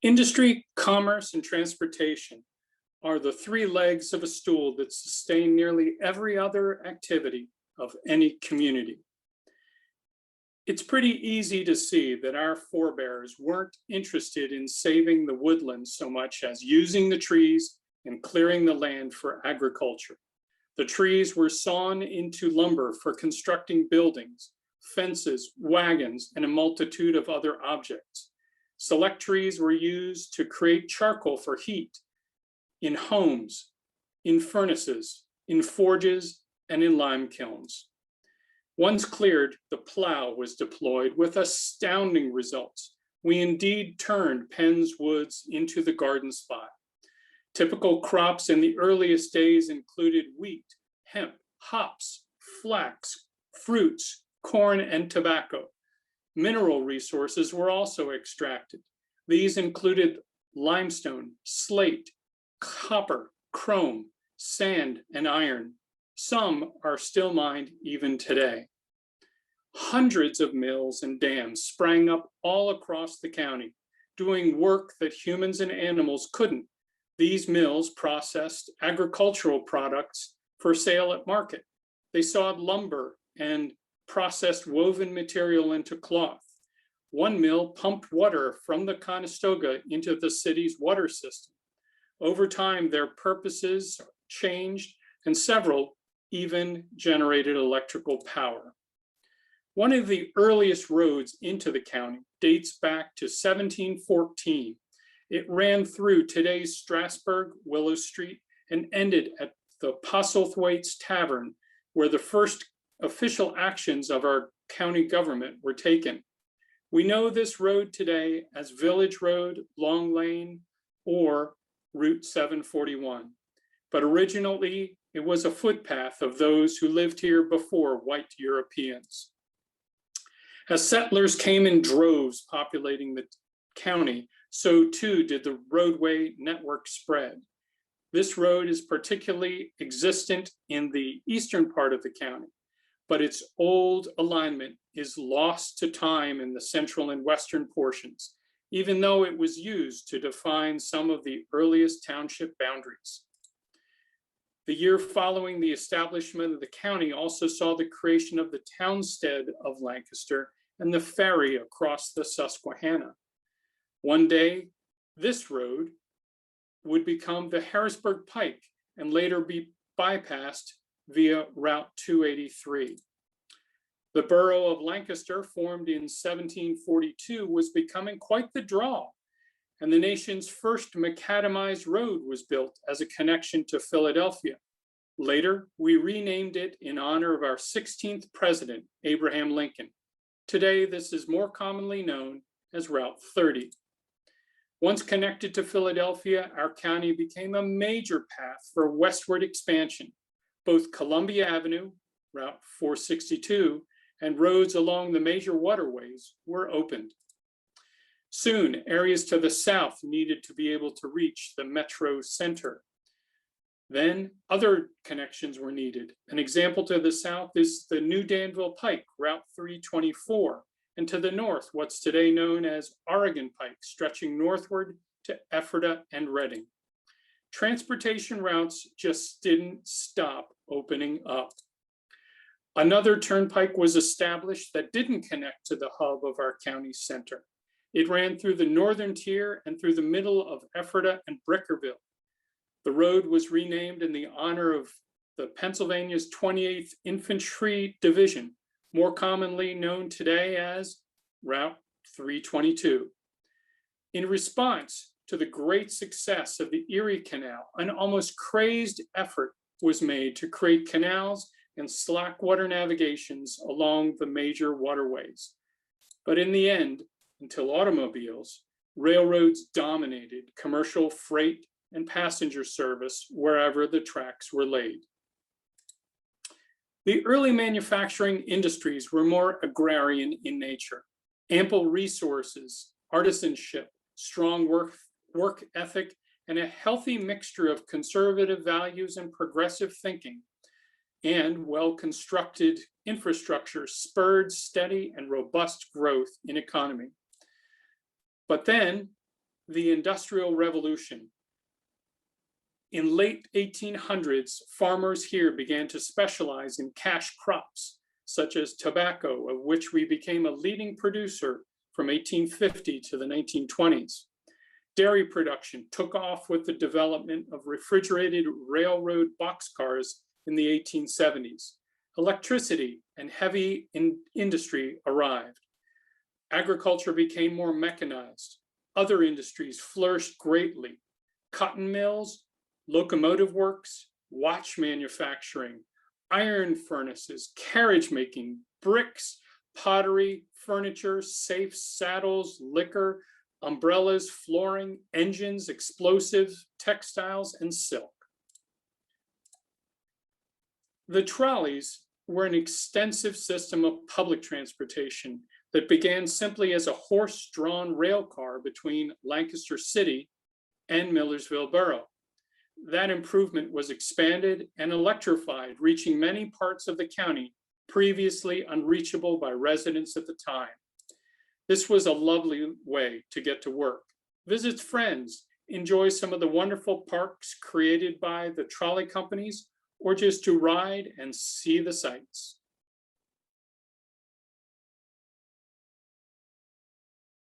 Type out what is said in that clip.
Industry, commerce, and transportation are the three legs of a stool that sustain nearly every other activity of any community. It's pretty easy to see that our forebears weren't interested in saving the woodlands so much as using the trees and clearing the land for agriculture. The trees were sawn into lumber for constructing buildings, fences, wagons, and a multitude of other objects. Select trees were used to create charcoal for heat in homes, in furnaces, in forges, and in lime kilns. Once cleared, the plow was deployed with astounding results. We indeed turned Penn's woods into the garden spot. Typical crops in the earliest days included wheat, hemp, hops, flax, fruits, corn, and tobacco. Mineral resources were also extracted. These included limestone, slate, copper, chrome, sand, and iron. Some are still mined even today. Hundreds of mills and dams sprang up all across the county, doing work that humans and animals couldn't. These mills processed agricultural products for sale at market. They sawed lumber and processed woven material into cloth. One mill pumped water from the Conestoga into the city's water system. Over time, their purposes changed, and several even generated electrical power. One of the earliest roads into the county dates back to 1714. It ran through today's Strasburg, Willow Street, and ended at the Postlethwaite's Tavern, where the first official actions of our county government were taken. We know this road today as Village Road, Long Lane, or Route 741. But originally, it was a footpath of those who lived here before white Europeans. As settlers came in droves populating the county, so too did the roadway network spread. This road is particularly existent in the eastern part of the county, but its old alignment is lost to time in the central and western portions, even though it was used to define some of the earliest township boundaries. The year following the establishment of the county also saw the creation of the townstead of Lancaster and the ferry across the Susquehanna. One day, this road would become the Harrisburg Pike and later be bypassed via Route 283. The borough of Lancaster, formed in 1742, was becoming quite the draw, and the nation's first macadamized road was built as a connection to Philadelphia. Later, we renamed it in honor of our 16th president, Abraham Lincoln. Today, this is more commonly known as Route 30. Once connected to Philadelphia, our county became a major path for westward expansion. Both Columbia Avenue, Route 462, and roads along the major waterways were opened. Soon, areas to the south needed to be able to reach the metro center. Then other connections were needed. An example to the south is the New Danville Pike, Route 324, and to the north, what's today known as Oregon Pike, stretching northward to Ephrata and Reading. Transportation routes just didn't stop opening up. Another turnpike was established that didn't connect to the hub of our county center. It ran through the northern tier and through the middle of Ephrata and Brickerville. The road was renamed in the honor of the Pennsylvania's 28th Infantry Division, more commonly known today as Route 322. In response to the great success of the Erie Canal, an almost crazed effort was made to create canals and slack water navigations along the major waterways. But in the end, until automobiles, railroads dominated commercial freight and passenger service wherever the tracks were laid. The early manufacturing industries were more agrarian in nature. Ample resources, artisanship, strong work ethic, and a healthy mixture of conservative values and progressive thinking, and well-constructed infrastructure spurred steady and robust growth in economy. But then, the Industrial Revolution. In late 1800s, farmers here began to specialize in cash crops, such as tobacco, of which we became a leading producer from 1850 to the 1920s. Dairy production took off with the development of refrigerated railroad boxcars in the 1870s. Electricity and heavy industry arrived. Agriculture became more mechanized. Other industries flourished greatly. Cotton mills, locomotive works, watch manufacturing, iron furnaces, carriage making, bricks, pottery, furniture, safes, saddles, liquor, umbrellas, flooring, engines, explosives, textiles, and silk. The trolleys were an extensive system of public transportation that began simply as a horse-drawn rail car between Lancaster City and Millersville Borough. That improvement was expanded and electrified, reaching many parts of the county previously unreachable by residents at the time. This was a lovely way to get to work, visit friends, enjoy some of the wonderful parks created by the trolley companies, or just to ride and see the sights.